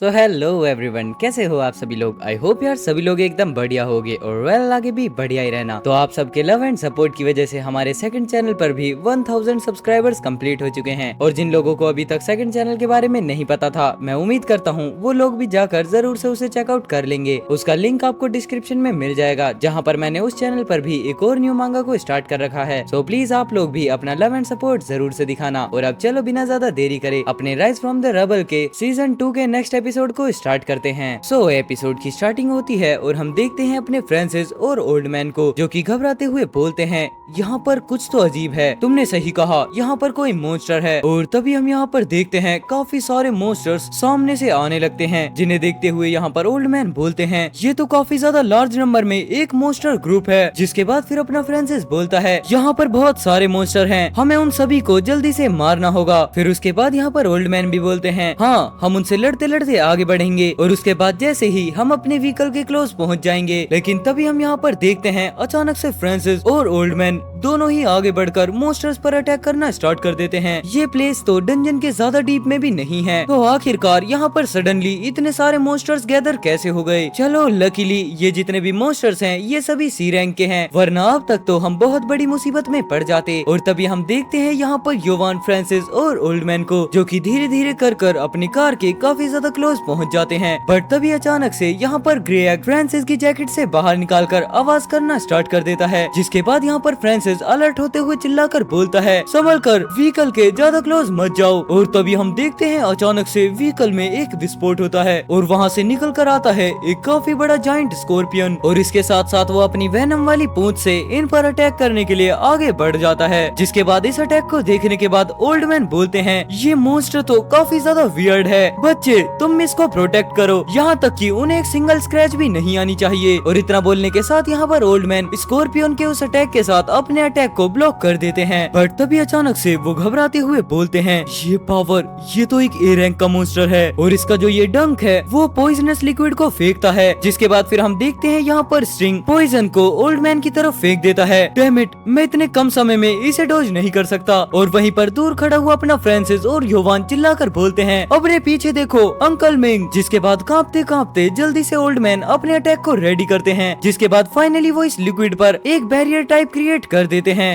तो hello everyone, कैसे हो आप सभी लोग। आई होप यार सभी लोग एकदम बढ़िया होगे और वेल आगे भी बढ़िया ही रहना। तो आप सबके लव एंड सपोर्ट की वजह से हमारे सेकंड चैनल पर भी 1000 सब्सक्राइबर्स कंप्लीट हो चुके हैं। और जिन लोगों को अभी तक सेकंड चैनल के बारे में नहीं पता था, मैं उम्मीद करता हूँ वो लोग भी जाकर जरूर से उसे चेकआउट कर लेंगे। उसका लिंक आपको डिस्क्रिप्शन में मिल जाएगा, जहाँ पर मैंने उस चैनल पर भी एक और न्यू मांगा को स्टार्ट कर रखा है। सो प्लीज आप लोग भी अपना लव एंड सपोर्ट जरूर से दिखाना। और अब चलो बिना ज्यादा देरी करे अपने राइज फ्रॉम द रबल के सीजन 2 के नेक्स्ट एपिसोड को स्टार्ट करते हैं। सो एपिसोड की स्टार्टिंग होती है और हम देखते हैं अपने फ्रांसिस और ओल्ड मैन को, जो कि घबराते हुए बोलते हैं यहाँ पर कुछ तो अजीब है। तुमने सही कहा, यहाँ पर कोई मॉन्स्टर है। और तभी हम यहाँ पर देखते हैं काफी सारे मॉन्स्टर्स सामने से आने लगते हैं, जिन्हें देखते हुए यहाँ पर ओल्ड मैन बोलते हैं ये तो काफी ज्यादा लार्ज नंबर में एक मॉन्स्टर ग्रुप है। जिसके बाद फिर अपना फ्रांसिस बोलता है यहाँ पर बहुत सारे मॉन्स्टर हैं, हमें उन सभी को जल्दी से मारना होगा। फिर उसके बाद यहाँ पर ओल्ड मैन भी बोलते हैं हाँ, हम उनसे लड़ते लड़ते आगे बढ़ेंगे और उसके बाद जैसे ही हम अपने व्हीकल के क्लोज पहुंच जाएंगे। लेकिन तभी हम यहाँ पर देखते हैं अचानक से फ्रांसिस और ओल्ड मैन दोनों ही आगे बढ़कर मॉन्स्टर्स पर अटैक करना स्टार्ट कर देते हैं। ये प्लेस तो डंजन के ज्यादा डीप में भी नहीं है, तो आखिरकार यहाँ पर सडनली इतने सारे मॉन्स्टर्स गैदर कैसे हो गए। चलो लकीली ये जितने भी मॉन्स्टर्स हैं ये सभी सी रैंक के हैं, वरना अब तक तो हम बहुत बड़ी मुसीबत में पड़ जाते। और तभी हम देखते हैं यहाँ पर योवान फ्रांसिस और ओल्ड मैन को, जो कि धीरे धीरे कर अपनी कार के काफी ज्यादा क्लोज पहुँच जाते हैं। बट तभी अचानक से यहाँ पर ग्रे एग फ्रांसिस की जैकेट से बाहर निकालकर आवाज करना स्टार्ट कर देता है। जिसके बाद यहाँ पर फ्रांसिस अलर्ट होते हुए चिल्लाकर बोलता है संभल कर, व्हीकल के ज्यादा क्लोज मत जाओ। और तभी हम देखते हैं अचानक से व्हीकल में एक विस्फोट होता है और वहाँ से निकल कर आता है एक काफी बड़ा जाइंट स्कॉर्पियन। और इसके साथ साथ वो अपनी वेनम वाली पूंछ से इन पर अटैक करने के लिए आगे बढ़ जाता है। जिसके बाद इस अटैक को देखने के बाद ओल्ड मैन बोलते हैं ये मॉन्स्टर तो काफी ज्यादा वियर्ड है, बच्चे तुम इसको प्रोटेक्ट करो, यहाँ तक कि उन्हें एक सिंगल स्क्रैच भी नहीं आनी चाहिए। और इतना बोलने के साथ यहाँ पर ओल्ड मैन स्कॉर्पियन के उस अटैक के साथ अपने अटैक को ब्लॉक कर देते हैं। बट तभी अचानक से वो घबराते हुए बोलते हैं ये पावर, ये तो एक ए रैंक का मॉन्स्टर है और इसका जो ये डंक है वो पॉइजनस लिक्विड को फेंकता है। जिसके बाद फिर हम देखते हैं यहाँ पर स्ट्रिंग पॉइजन को ओल्ड मैन की तरफ फेंक देता है। डैम इट, मैं इतने कम समय में इसे डॉज नहीं कर सकता। और वहीं पर दूर खड़ा हुआ अपना फ्रांसिस और योवान चिल्लाकर बोलते हैं अपने पीछे देखो अंकल मिंग। जिसके बाद कांपते कांपते जल्दी से ओल्ड मैन अपने अटैक को रेडी करते हैं। जिसके बाद फाइनली वो इस लिक्विड पर एक बैरियर टाइप क्रिएट कर देते हैं।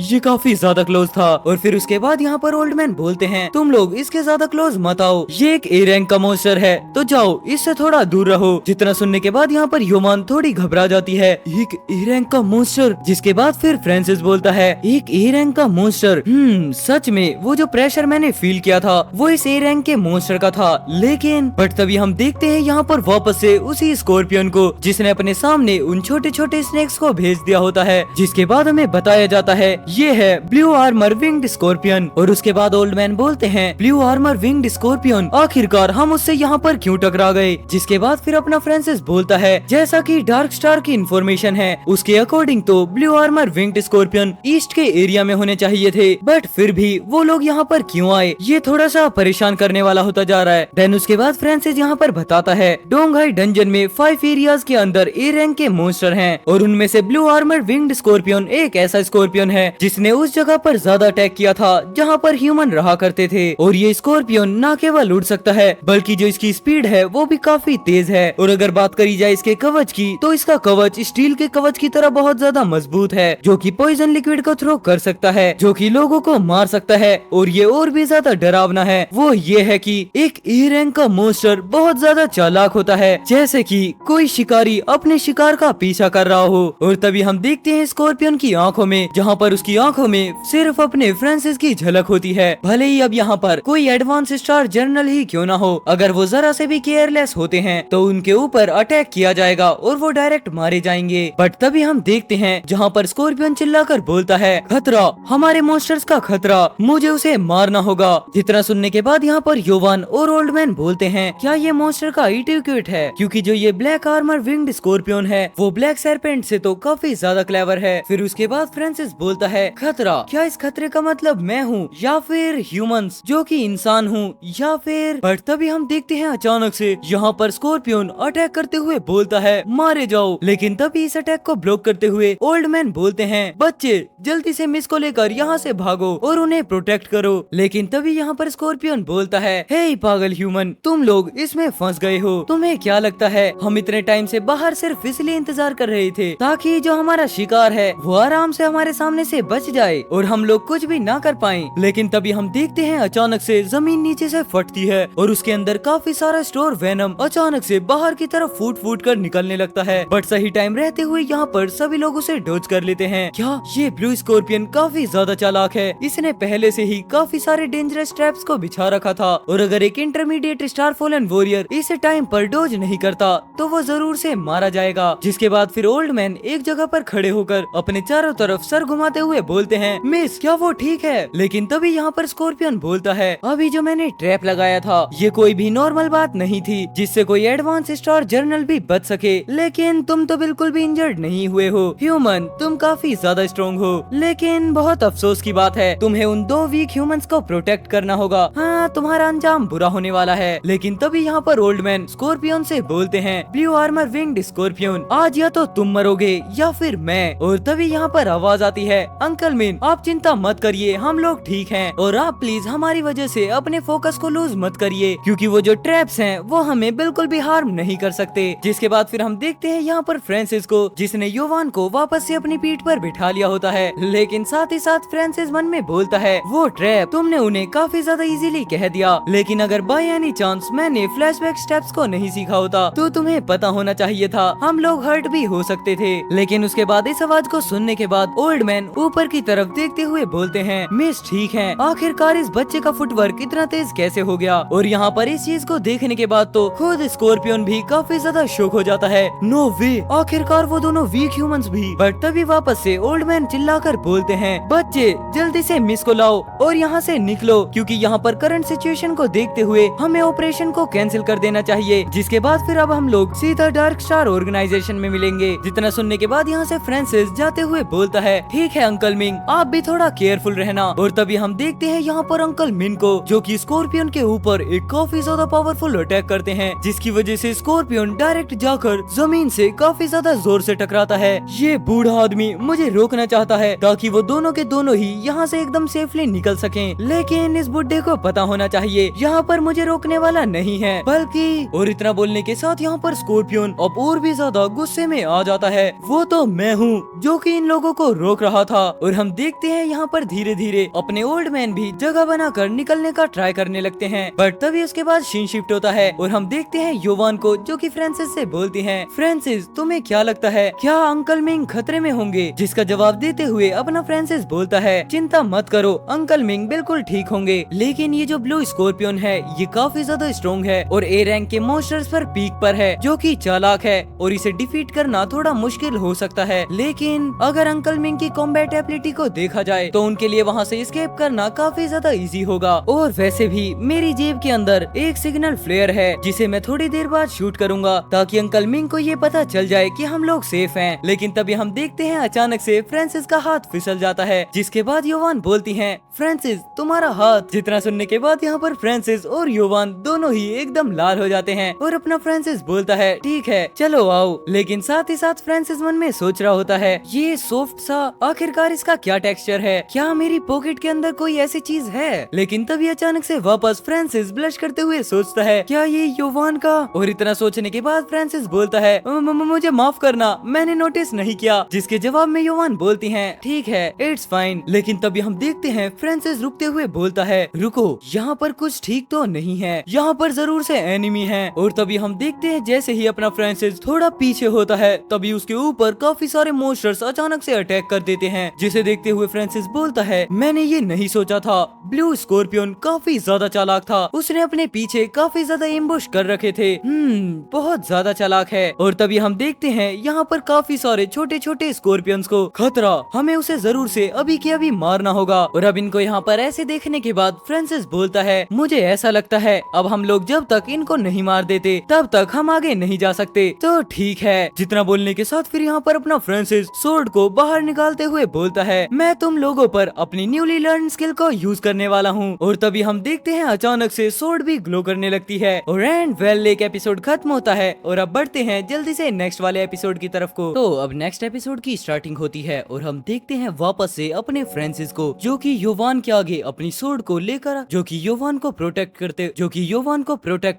ये काफी ज्यादा क्लोज था। और फिर उसके बाद यहाँ पर ओल्ड मैन बोलते हैं तुम लोग इसके ज्यादा क्लोज मत आओ, ये एक ए रैंक का मॉन्स्टर है, तो जाओ इससे थोड़ा दूर रहो। जितना सुनने के बाद यहाँ पर योमान थोड़ी घबरा जाती है, एक ए रैंक का मॉन्स्टर। जिसके बाद फिर फ्रांसिस बोलता है एक ए रैंक का मॉन्स्टर, सच में वो जो प्रेशर मैंने फील किया था वो इस ए रैंक के मॉन्स्टर का था। लेकिन बट तभी हम देखते हैं यहाँ पर वापस से उसी स्कॉर्पियन को, जिसने अपने सामने उन छोटे छोटे स्नेक्स को भेज दिया होता है। जिसके बाद हमें बताया जाता है ये है ब्लू आर्मर विंग्ड स्कॉर्पियन। और उसके बाद ओल्ड मैन बोलते हैं ब्लू आर्मर विंग्ड स्कॉर्पियन, आखिरकार हम उससे यहाँ पर क्यों टकरा गए। जिसके बाद फिर अपना फ्रांसिस बोलता है जैसा कि डार्क स्टार की इन्फॉर्मेशन है उसके अकॉर्डिंग तो blue armour winged scorpion east के एरिया में होने चाहिए थे, बट फिर भी वो लोग यहाँ पर क्यों आए, ये थोड़ा सा परेशान करने वाला होता जा रहा है। देन उसके बाद फ्रांसिस यहाँ पर बताता है डोंगहाई डंजन में 5 एरियाज के अंदर ए रैंक के मॉन्स्टर हैं और उनमें से ब्लू आर्मर विंग्ड स्कॉर्पियन एक ऐसा स्कॉर्पियन है जिसने उस जगह पर ज्यादा अटैक किया था जहाँ पर ह्यूमन रहा करते थे। और ये स्कॉर्पियन न केवल उड़ सकता है बल्कि जो इसकी स्पीड है वो भी काफी तेज है। और अगर बात करी जाए इसके कवच की तो इसका कवच स्टील के कवच की तरह बहुत ज्यादा मजबूत है, जो कि पॉइजन लिक्विड को थ्रो कर सकता है, जो कि लोगों को मार सकता है। और ये और भी ज्यादा डरावना है वो ये है कि एक ए रैंक का मॉन्स्टर बहुत ज्यादा चालाक होता है, जैसे कि कोई शिकारी अपने शिकार का पीछा कर रहा हो। और तभी हम देखते हैं स्कॉर्पियन की आंखों में, जहाँ पर उसकी आंखों में सिर्फ अपने फ्रांसिस की झलक होती है। भले ही अब यहाँ पर कोई एडवांस स्टार जनरल ही क्यों ना हो, अगर वो जरा से भी केयरलेस होते हैं तो उनके ऊपर अटैक किया जाएगा और वो डायरेक्ट मारे जाएंगे। बट तभी हम देखते हैं जहाँ पर स्कॉर्पियन चिल्लाकर बोलता है खतरा, हमारे मॉन्स्टर्स का खतरा, मुझे उसे मारना होगा। जितना सुनने के बाद यहाँ पर योवान और ओल्ड मैन बोलते हैं क्या ये मॉन्स्टर का इटिक्यूट है, क्योंकि जो ये ब्लैक आर्मर विंग्ड स्कॉर्पियन है वो ब्लैक सरपेंट से तो काफी ज्यादा क्लेवर है। फिर उसके जिसके बाद फ्रांसिस बोलता है खतरा, क्या इस खतरे का मतलब मैं हूँ या फिर ह्यूमंस जो कि इंसान हूँ या फिर। पर तभी हम देखते हैं अचानक से यहाँ पर स्कॉर्पियन अटैक करते हुए बोलता है मारे जाओ। लेकिन तभी इस अटैक को ब्लॉक करते हुए ओल्ड मैन बोलते हैं बच्चे जल्दी से मिस को लेकर यहाँ से भागो और उन्हें प्रोटेक्ट करो। लेकिन तभी यहाँ पर स्कॉर्पियन बोलता है हे पागल ह्यूमन, तुम लोग इसमें फंस गए हो। तुम्हें क्या लगता है हम इतने टाइम से बाहर सिर्फ इसलिए इंतजार कर रहे थे ताकि जो हमारा शिकार है वो आराम से हमारे सामने से बच जाए और हम लोग कुछ भी ना कर पाएं। लेकिन तभी हम देखते हैं अचानक से जमीन नीचे से फटती है और उसके अंदर काफी सारा स्टोर वेनम अचानक से बाहर की तरफ फूट फूट कर निकलने लगता है। बट सही टाइम रहते हुए यहाँ पर सभी लोग उसे डॉज कर लेते हैं। क्या ये ब्लू स्कॉर्पियन काफी ज्यादा चालाक है, इसने पहले से ही काफी सारे डेंजरस ट्रैप्स को बिछा रखा था और अगर एक इंटरमीडिएट स्टार फॉलन वॉरियर इस टाइम पर डॉज नहीं करता तो वो जरूर से मारा जाएगा। जिसके बाद फिर ओल्ड मैन एक जगह पर खड़े होकर अपने चारों तरफ सर घुमाते हुए बोलते हैं मिस क्या वो ठीक है। लेकिन तभी यहाँ पर स्कॉर्पियन बोलता है अभी जो मैंने ट्रैप लगाया था ये कोई भी नॉर्मल बात नहीं थी जिससे कोई एडवांस स्टार जर्नल भी बच सके। लेकिन तुम तो बिल्कुल भी इंजर्ड नहीं हुए हो ह्यूमन, तुम काफी ज्यादा स्ट्रॉन्ग हो। लेकिन बहुत अफसोस की बात है तुम्हें उन 2 वीक ह्यूमंस को प्रोटेक्ट करना होगा। हाँ तुम्हारा अंजाम बुरा होने वाला है। लेकिन तभी यहाँ पर ओल्ड मैन स्कॉर्पियन से बोलते हैं ब्लू आर्मर विंग्ड स्कॉर्पियन आज या तो तुम मरोगे या फिर मैं। और तभी यहाँ पर आवाज आती है अंकल मिन आप चिंता मत करिए हम लोग ठीक हैं और आप प्लीज हमारी वजह से अपने फोकस को लूज मत करिए क्योंकि वो जो ट्रैप्स हैं वो हमें बिल्कुल भी हार्म नहीं कर सकते। जिसके बाद फिर हम देखते हैं यहाँ पर फ्रांसिस को जिसने योवान को वापस से अपनी पीठ पर बिठा लिया होता है। लेकिन साथ ही साथ फ्रांसिस मन में बोलता है वो ट्रैप तुमने उन्हें काफी ज्यादा इजीली कह दिया, लेकिन अगर बाय एनी चांस मैंने फ्लैशबैक स्टेप्स को नहीं सीखा होता तो तुम्हें पता होना चाहिए था हम लोग हर्ट भी हो सकते थे। लेकिन उसके बाद इस आवाज को सुनने के बाद ओल्ड मैन ऊपर की तरफ देखते हुए बोलते हैं मिस ठीक है, आखिरकार इस बच्चे का फुटवर्क इतना तेज कैसे हो गया। और यहाँ पर इस चीज को देखने के बाद तो खुद स्कॉर्पियन भी काफी ज्यादा शॉक हो जाता है। नो वे, आखिरकार वो दोनों वीक ह्यूमंस भी। बट तभी वापस से ओल्ड मैन चिल्लाकर बोलते हैं बच्चे जल्दी से मिस को लाओ और यहाँ से निकलो क्योंकि यहाँ पर करंट सिचुएशन को देखते हुए हमें ऑपरेशन को कैंसिल कर देना चाहिए। जिसके बाद फिर अब हम लोग सीधा डार्क स्टार ऑर्गेनाइजेशन में मिलेंगे। जितना सुनने के बाद यहाँ से फ्रांसिस जाते हुए बोलता है ठीक है अंकल मिंग आप भी थोड़ा केयरफुल रहना। और तभी हम देखते हैं यहाँ पर अंकल मिन को जो कि स्कॉर्पियन के ऊपर एक काफी ज्यादा पावरफुल अटैक करते हैं जिसकी वजह से स्कॉर्पियन डायरेक्ट जाकर जमीन से काफी ज्यादा जोर से टकराता है। ये बूढ़ा आदमी मुझे रोकना चाहता है ताकि वो दोनों के दोनों ही यहाँ से एकदम सेफली निकल सकें, लेकिन इस बुड्ढे को पता होना चाहिए यहाँ पर मुझे रोकने वाला नहीं है बल्कि। और इतना बोलने के साथ यहाँ पर स्कॉर्पियन अब और भी ज्यादा गुस्से में आ जाता है वो तो मैं हूँ जो कि इन लोगों को रोक रहा था। और हम देखते हैं यहाँ पर धीरे धीरे अपने ओल्ड मैन भी जगह बनाकर निकलने का ट्राई करने लगते हैं। बट तभी उसके बाद सीन शिफ्ट होता है और हम देखते हैं योवान को जो कि फ्रांसिस से बोलती हैं फ्रांसिस तुम्हें क्या लगता है क्या अंकल मिंग खतरे में होंगे। जिसका जवाब देते हुए अपना फ्रांसिस बोलता है चिंता मत करो अंकल मिंग बिल्कुल ठीक होंगे, लेकिन ये जो ब्लू स्कॉर्पियन है ये काफी ज्यादा स्ट्रॉन्ग है और ए रैंक के मॉन्स्टर्स पर पीक पर है जो कि चालाक है और इसे डिफीट करना थोड़ा मुश्किल हो सकता है। लेकिन अगर अंकल मिंग की कॉम्बैट एबिलिटी को देखा जाए तो उनके लिए वहाँ से एस्केप करना काफी ज्यादा इजी होगा। और वैसे भी मेरी जेब के अंदर एक सिग्नल फ्लेयर है जिसे मैं थोड़ी देर बाद शूट करूंगा ताकि अंकल मिंग को ये पता चल जाए कि हम लोग सेफ हैं। लेकिन तभी हम देखते हैं अचानक से फ्रांसिस का हाथ फिसल जाता है जिसके बाद योवान बोलती हैं फ्रांसिस तुम्हारा हाथ। जितना सुनने के बाद यहाँ पर फ्रांसिस और योवान दोनों ही एकदम लाल हो जाते हैं और अपना फ्रांसिस बोलता है ठीक है चलो आओ। लेकिन साथ ही साथ फ्रांसिस मन में सोच रहा होता है ये सॉफ्ट सा आखिरकार इसका क्या टेक्सचर है, क्या मेरी पॉकेट के अंदर कोई ऐसी चीज है। लेकिन तभी अचानक से वापस फ्रांसिस ब्लश करते हुए सोचता है क्या ये योवान का। और इतना सोचने के बाद फ्रांसिस बोलता है मुझे माफ करना मैंने नोटिस नहीं किया। जिसके जवाब में योवान बोलती है ठीक है इट्स फाइन। लेकिन तभी हम देखते हैं फ्रांसिस रुकते हुए बोलता है रुको यहाँ पर कुछ ठीक तो नहीं है, यहाँ पर जरूर से एनिमी है। और तभी हम देखते हैं जैसे ही अपना फ्रांसिस थोड़ा पीछे होता है तभी उसके ऊपर काफी सारे मॉन्स्टर्स अचानक से अटैक कर देते हैं। जिसे देखते हुए फ्रांसिस बोलता है मैंने ये नहीं सोचा था ब्लू स्कॉर्पियन काफी ज्यादा चालाक था, उसने अपने पीछे काफी ज्यादा एम्बुश कर रखे थे। बहुत ज्यादा चालाक है। और तभी हम देखते हैं यहाँ पर काफी सारे छोटे छोटे स्कॉर्पियंस को खतरा, हमें उसे जरूर से अभी के अभी मारना होगा। और अब इनको यहाँ पर ऐसे देखने के बाद फ्रांसिस बोलता है मुझे ऐसा लगता है अब हम लोग जब तक इनको नहीं मार देते तब तक हम आगे नहीं जा सकते। तो ठीक है। जितना बोलने के साथ फिर यहाँ पर अपना फ्रांसिस स्वॉर्ड को बाहर निकालते हुए बोलता है, मैं तुम लोगों पर अपनी न्यूली लर्न स्किल को यूज करने वाला हूँ। और तभी हम देखते हैं अचानक से स्वॉर्ड भी ग्लो करने लगती है और एंड वेल एक एपिसोड खत्म होता है। और अब बढ़ते हैं जल्दी से नेक्स्ट वाले एपिसोड की तरफ को। तो अब नेक्स्ट एपिसोड की स्टार्टिंग होती है और हम देखते हैं वापस से अपने फ्रांसिस को, जो कि योवान के आगे अपनी स्वॉर्ड को लेकर जो कि योवान को प्रोटेक्ट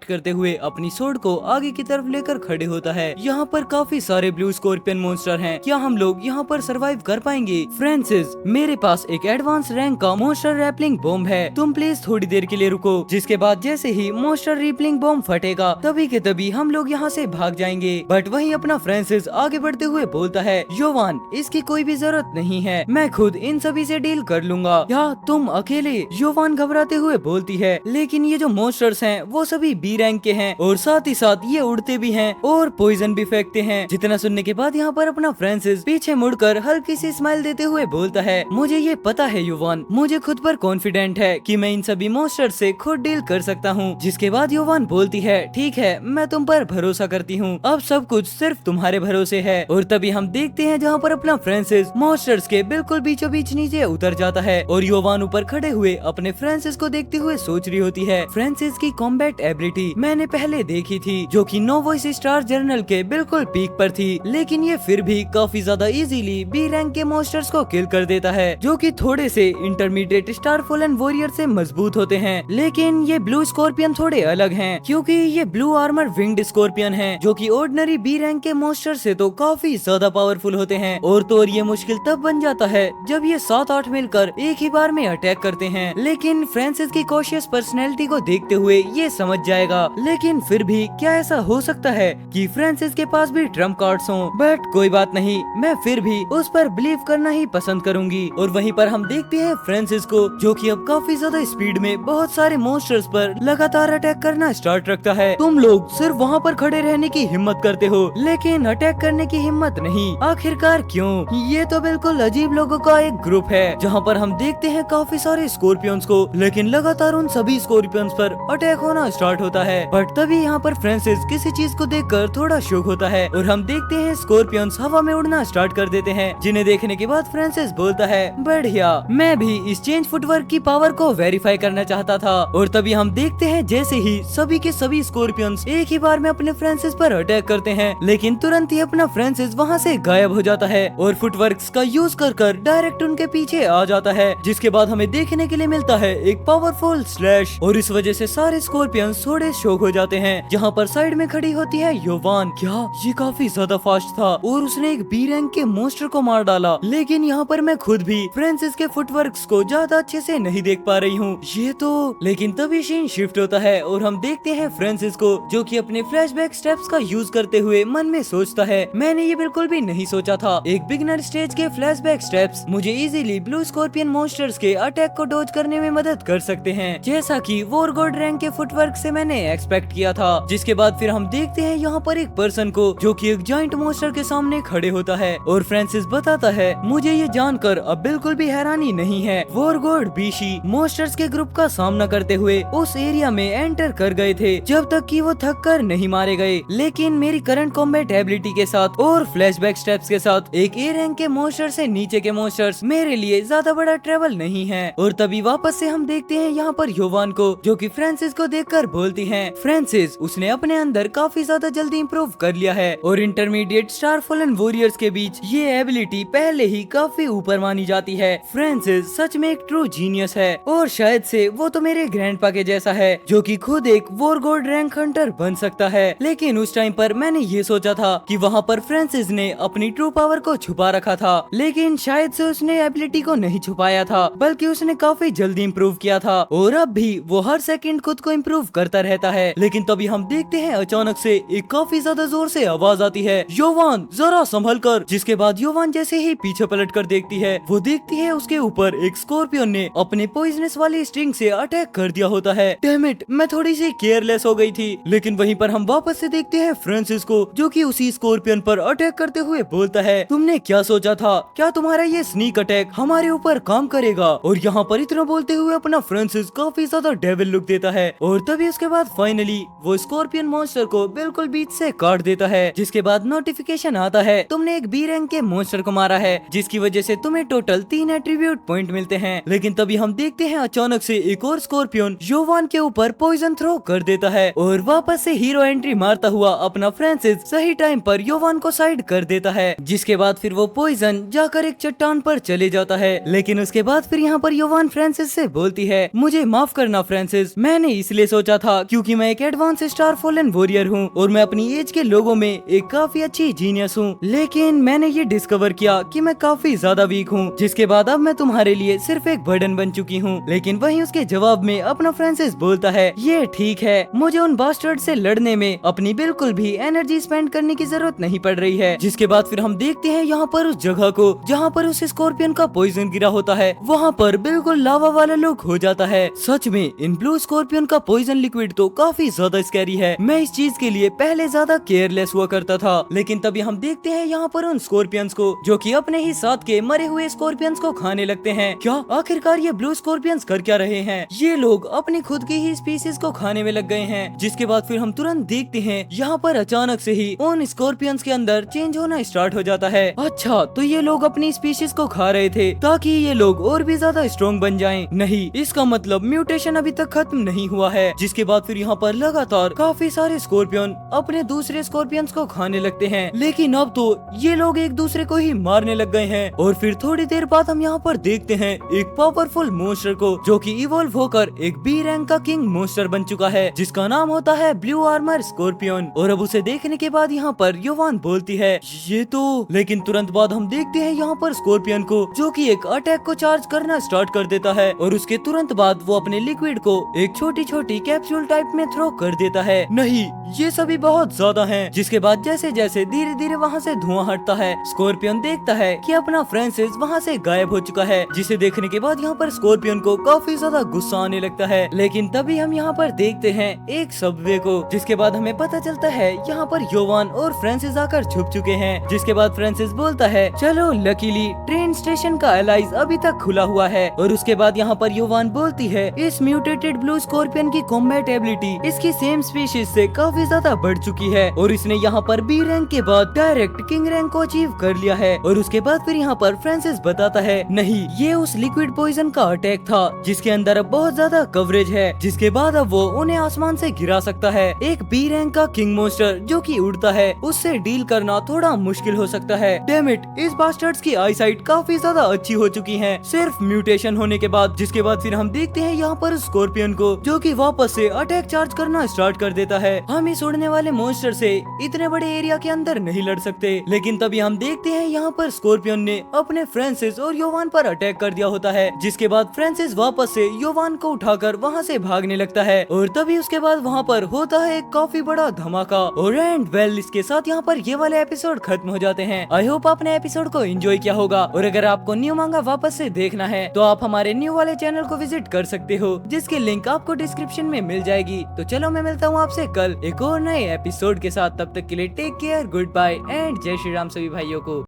करते हुए अपनी स्वॉर्ड को आगे की तरफ लेकर खड़े होता है। यहाँ पर काफी सारे ब्लू स्कॉर्पियन मॉन्स्टर हैं। क्या हम लोग यहाँ पर सरवाइव कर पाएंगे? फ्रांसिस, मेरे पास एक एडवांस रैंक का मॉन्स्टर रैपलिंग बॉम्ब है, तुम प्लीज थोड़ी देर के लिए रुको। जिसके बाद जैसे ही मॉन्स्टर रैपलिंग बॉम्ब फटेगा तभी के तभी हम लोग यहाँ से भाग जाएंगे। बट वहीं अपना फ्रांसिस आगे बढ़ते हुए बोलता है, योवान, इसकी कोई भी जरूरत नहीं है, मैं खुद इन सभी से डील कर लूंगा। या तुम अकेले? योवान घबराते हुए बोलती है, लेकिन ये जो मॉन्स्टर्स हैं वो सभी बी रैंक के हैं और साथ ही साथ ये उड़ते भी हैं और पॉइजन भी फेंकते हैं। जितना सुनने के बाद यहाँ पर अपना फ्रांसिस पीछे मुड़कर हल्की सी स्माइल देते हुए बोलता है, मुझे ये पता है योवान, मुझे खुद पर कॉन्फिडेंट है कि मैं इन सभी मॉन्स्टर से खुद डील कर सकता हूँ। जिसके बाद योवान बोलती है, ठीक है, मैं तुम पर भरोसा करती हूँ, अब सब कुछ सिर्फ तुम्हारे भरोसे है। और तभी हम देखते हैं जहाँ पर अपना फ्रांसिस मॉन्स्टर्स के बिल्कुल बीचों बीच नीचे उतर जाता है और योवान ऊपर खड़े हुए अपने फ्रांसिस को देखते हुए सोच रही होती है, फ्रांसिस की कॉम्बैट एबिलिटी मैंने पहले देखी थी, जो कि नो वॉइस स्टार जर्नल के बिल्कुल पीक पर थी, लेकिन ये फिर भी काफी ज्यादा इजीली बी रैंक के मॉन्स्टर्स को किल कर देता है, जो कि थोड़े से इंटरमीडिएट स्टार फॉलन वॉरियर से मजबूत होते हैं। लेकिन ये ब्लू स्कॉर्पियन थोड़े अलग हैं, क्योंकि ये ब्लू आर्मर विंग्ड स्कॉर्पियन हैं, जो कि ऑर्डिनरी बी रैंक के मॉन्स्टर से तो काफी ज्यादा पावरफुल होते हैं। और तो और ये मुश्किल तब बन जाता है जब ये 7-8 मिलकर एक ही बार में अटैक करते हैं। लेकिन फ्रांसिस की कॉशियस पर्सनैलिटी को देखते हुए ये समझ जाएगा, लेकिन फिर भी क्या ऐसा हो सकता है कि फ्रांसिस के पास भी ट्रम्प कार्ड्स हों? बट कोई बात नहीं, मैं फिर भी उस पर बिलीव करना ही पसंद करूंगी। और वहीं पर हम देखते हैं फ्रांसिस को, जो कि अब काफी ज्यादा स्पीड में बहुत सारे मॉन्स्टर्स पर लगातार अटैक करना स्टार्ट रखता है। तुम लोग सिर्फ वहाँ पर खड़े रहने की हिम्मत करते हो, लेकिन अटैक करने की हिम्मत नहीं, आखिरकार क्यों? ये तो बिल्कुल अजीब लोगों का एक ग्रुप है, जहाँ पर हम देखते हैं काफी सारे स्कॉर्पियंस को, लेकिन लगातार उन सभी स्कॉर्पियंस पर अटैक होना स्टार्ट होता है। बट तभी यहाँ पर फ्रांसिस किसी चीज को देखकर थोड़ा शॉक होता है और हम देखते हैं स्कॉर्पियंस हवा में उड़ना स्टार्ट कर देते हैं, जिन्हें देखने के बाद फ्रांसिस बोलता है, बढ़िया, मैं भी इस चेंज फुटवर्क की पावर को वेरीफाई करना चाहता था। और तभी हम देखते हैं जैसे ही सभी के सभी स्कॉर्पियंस एक ही बार में अपने फ्रांसिस पर अटैक करते हैं, लेकिन तुरंत ही अपना फ्रांसिस वहाँ से गायब हो जाता है और फुटवर्क्स का यूज कर डायरेक्ट उनके पीछे आ जाता है। जिसके बाद हमें देखने के लिए मिलता है एक पावरफुल स्लैश, और इस वजह से सारे स्कॉर्पियंस थोड़े शॉक हो जाते हैं। जहाँ पर साइड में खड़ी होती है योवान। क्या ये काफी ज्यादा फास्ट था और उसने एक बी रैंक के मॉन्स्टर को मार डाला, लेकिन यहाँ पर मैं खुद भी फ्रांसिस के फुटवर्क्स को ज्यादा अच्छे से नहीं देख पा रही हूँ। ये तो लेकिन तभी सीन शिफ्ट होता है और हम देखते हैं फ्रांसिस को, जो कि अपने फ्लैशबैक स्टेप्स का यूज करते हुए मन में सोचता है, मैंने ये बिल्कुल भी नहीं सोचा था, एक बिगिनर स्टेज के फ्लैशबैक स्टेप्स मुझे इजीली ब्लू स्कॉर्पियन मॉन्स्टर्स के अटैक को डॉज करने में मदद कर सकते हैं, जैसा कि वॉर गॉड रैंक के फुटवर्क से मैंने एक्सपेक्ट किया था। जिसके बाद फिर हम देखते हैं यहाँ पर एक पर्सन को, जो कि एक जायंट मॉन्स्टर के सामने खड़े होता है और फ्रांसिस बताता है, मुझे ये जानकर अब बिल्कुल भी हैरानी नहीं है, वॉर गॉड बीशी मॉन्स्टर्स के ग्रुप का सामना करते हुए उस एरिया में एंटर कर गए थे जब तक कि वो थक कर नहीं मारे गए। लेकिन मेरी करंट कॉम्बैट एबिलिटी के साथ और फ्लैशबैक स्टेप्स के साथ एक ए रैंक के मॉन्स्टर से नीचे के मॉन्स्टर्स मेरे लिए ज्यादा बड़ा ट्रेवल नहीं है। और तभी वापस से हम देखते हैं यहाँ पर योवान को, जो कि फ्रांसिस को देखकर बोलती है, फ्रांसिस, उसने अपने अंदर काफी ज्यादा जल्दी इंप्रूव कर लिया है और इंटरमीडिएट स्टार फॉलन वॉरियर्स के बीच ये एबिलिटी पहले ही काफी ऊपर मानी जाती है। फ्रांसिस सच में एक ट्रू जीनियस है और शायद से वो तो मेरे ग्रैंडपा के जैसा है, जो कि खुद एक वॉर गॉड रैंक हंटर बन सकता है। लेकिन उस टाइम पर मैंने ये सोचा था कि वहाँ पर फ्रांसिस ने अपनी ट्रू पावर को छुपा रखा था, लेकिन शायद से उसने एबिलिटी को नहीं छुपाया था, बल्कि उसने काफी जल्दी इंप्रूव किया था और अब भी वो हर सेकंड खुद को इंप्रूव करता रहता है। लेकिन तभी हम देखते हैं अचानक से एक काफी ज्यादा जोर से आवाज आती है, योवान जरा संभल कर। जिसके बाद योवान जैसे ही पीछे पलट कर देखती है, वो देखती है उसके ऊपर एक स्कॉर्पियन ने अपने पॉइजनस वाली स्ट्रिंग से अटैक कर दिया होता है। डैम इट, मैं थोड़ी सी केयरलेस हो गई थी। लेकिन वहीं पर हम वापस से देखते हैं फ्रांसिस को, जो कि उसी स्कॉर्पियन पर अटैक करते हुए बोलता है, तुमने क्या सोचा था? क्या तुम्हारा ये स्नीक अटैक हमारे ऊपर काम करेगा? और यहाँ पर इतना बोलते हुए अपना फ्रांसिस काफी ज्यादा डेविल लुक देता है और तभी उसके बाद फाइनली वो स्कॉर्पियन मॉन्स्टर को बिल्कुल बीच से काट देता है। जिसके बाद नोटिफिकेशन आता है, तुमने एक बी रैंक के मॉन्स्टर को मारा है, जिसकी वजह से तुम्हें टोटल 3 एट्रीब्यूट पॉइंट मिलते हैं। लेकिन तभी हम देखते हैं अचानक से एक और स्कॉर्पियन योवान के ऊपर पॉइजन थ्रो कर देता है और वापस से हीरो एंट्री मारता हुआ अपना फ्रांसिस सही टाइम पर योवान को साइड कर देता है, जिसके बाद फिर वो पॉइजन जाकर एक चट्टान पर चले जाता है। लेकिन उसके बाद फिर यहाँ पर योवान फ्रांसिस से बोलती है, मुझे माफ करना फ्रांसिस, मैंने इसलिए सोचा था क्योंकि मैं एक एडवांस स्टार फॉलन वॉरियर हूँ और मैं अपनी एज के लोगों में एक काफी अच्छी जीनियस हूँ, लेकिन मैंने ये डिस्कवर किया कि मैं काफी ज्यादा वीक हूँ, जिसके बाद अब मैं तुम्हारे लिए सिर्फ एक बर्डन बन चुकी हूँ। लेकिन वहीं उसके जवाब में अपना फ्रांसिस बोलता है, ये ठीक है, मुझे उन बास्टर्ड से लड़ने में अपनी बिल्कुल भी एनर्जी स्पेंड करने की जरूरत नहीं पड़ रही है। जिसके बाद फिर हम देखते हैं यहाँ पर उस जगह को जहाँ पर उस स्कॉर्पियन का पॉइजन गिरा होता है, वहाँ पर बिल्कुल लावा वाला लुक हो जाता है। सच में इन ब्लू स्कॉर्पियन का पॉइजन लिक्विड तो काफी ज्यादा स्कैरी है। मैं इस चीज के लिए पहले ज्यादा केयरलेस हुआ करता था, लेकिन तभी हम देखते हैं यहाँ पर उन स्कॉर्पियंस को जो कि अपने ही साथ के मरे हुए स्कॉर्पियंस को खाने लगते हैं। क्या आखिरकार ये ब्लू स्कॉर्पियंस कर क्या रहे हैं? ये लोग अपनी खुद की ही स्पीसीज को खाने में लग गए हैं। जिसके बाद फिर हम तुरंत देखते हैं यहाँ पर अचानक से ही उन स्कॉर्पियंस के अंदर चेंज होना स्टार्ट हो जाता है। अच्छा, तो ये लोग अपनी स्पीशीज को खा रहे थे ताकि ये लोग और भी ज्यादा स्ट्रॉन्ग बन जाएं। नहीं, इसका मतलब म्यूटेशन अभी तक खत्म नहीं हुआ है। जिसके बाद फिर यहाँ पर लगातार काफी सारे स्कॉर्पियन अपने दूसरे स्कॉर्पियंस को खाने लगते हैं, लेकिन अब तो ये लोग एक दूसरे को ही मारने लग गए हैं। और फिर थोड़ी देर बाद हम यहाँ पर देखते हैं एक पावरफुल मॉन्स्टर को जो कि इवॉल्व होकर एक बी रैंक का किंग मॉन्स्टर बन चुका है, जिसका नाम होता है ब्लू आर्मर स्कॉर्पियन। और अब उसे देखने के बाद यहाँ पर योवान बोलती है, ये तो, लेकिन तुरंत बाद हम देखते हैं यहाँ पर स्कॉर्पियन को जो कि एक अटैक को चार्ज करना स्टार्ट कर देता है और उसके तुरंत बाद वो अपने लिक्विड को एक छोटी छोटी कैप्सूल टाइप में थ्रो कर देता है। नहीं, ये सभी बहुत ज्यादा हैं। जिसके बाद जैसे जैसे धीरे धीरे वहाँ से धुआं हटता है, स्कॉर्पियन देखता है कि अपना फ्रांसिस वहाँ से गायब हो चुका है, जिसे देखने के बाद यहाँ पर स्कॉर्पियन को काफी ज्यादा गुस्सा आने लगता है। लेकिन तभी हम यहाँ पर देखते हैं एक सबवे को, जिसके बाद हमें पता चलता है यहाँ पर योवान और फ्रांसिस आकर छुप चुके हैं। जिसके बाद फ्रांसिस बोलता है, चलो लकीली ट्रेन स्टेशन का एलाइज अभी तक खुला हुआ है। और उसके बाद यहाँ पर योवान बोलती है, इस म्यूटेटेड ब्लू स्कॉर्पियन की कॉम्बैट एबिलिटी इसकी सेम स्पीशीज से काफी ज्यादा बढ़ चुकी है और इसने यहाँ पर बी रैंक के बाद डायरेक्ट किंग रैंक को अचीव कर लिया है। और उसके बाद फिर यहाँ पर फ्रांसिस बताता है, नहीं, ये उस लिक्विड पॉइजन का अटैक था जिसके अंदर अब बहुत ज्यादा कवरेज है, जिसके बाद अब वो उन्हें आसमान से गिरा सकता है। एक बी रैंक का किंग मॉन्स्टर जो कि उड़ता है, उससे डील करना थोड़ा मुश्किल हो सकता है। डैम इट, इस बास्टर्ड्स की आईसाइट काफी ज्यादा अच्छी हो चुकी है सिर्फ म्यूटेशन होने के बाद। जिसके बाद फिर हम देखते हैं यहाँ पर स्कॉर्पियन को जो कि वापस से अटैक चार्ज करना स्टार्ट कर देता है। हम इस उड़ने वाले मॉन्स्टर से इतने बड़े एरिया के अंदर नहीं लड़ सकते, लेकिन तभी हम देखते हैं यहाँ पर स्कॉर्पियन ने अपने फ्रांसिस और योवान पर अटैक कर दिया होता है। जिसके बाद फ्रांसिस वापस से योवान को उठाकर वहाँ से भागने लगता है और तभी उसके बाद वहाँ पर होता है एक काफी बड़ा धमाका। और एंड वेल, इसके साथ यहाँ पर ये वाले एपिसोड खत्म हो जाते हैं। आई होप आपने एपिसोड को एंजॉय किया होगा और अगर आपको न्यू मांगा वापस से देखना है तो आप हमारे न्यू वाले चैनल को विजिट कर सकते हो, जिसकी लिंक आपको डिस्क्रिप्शन में मिल जाएगी। तो चलो, मैं मिलता हूँ आपसे कल एक और नए एपिसोड के साथ। तब तक के लिए take care, good bye and जय श्री राम सभी भाइयों को।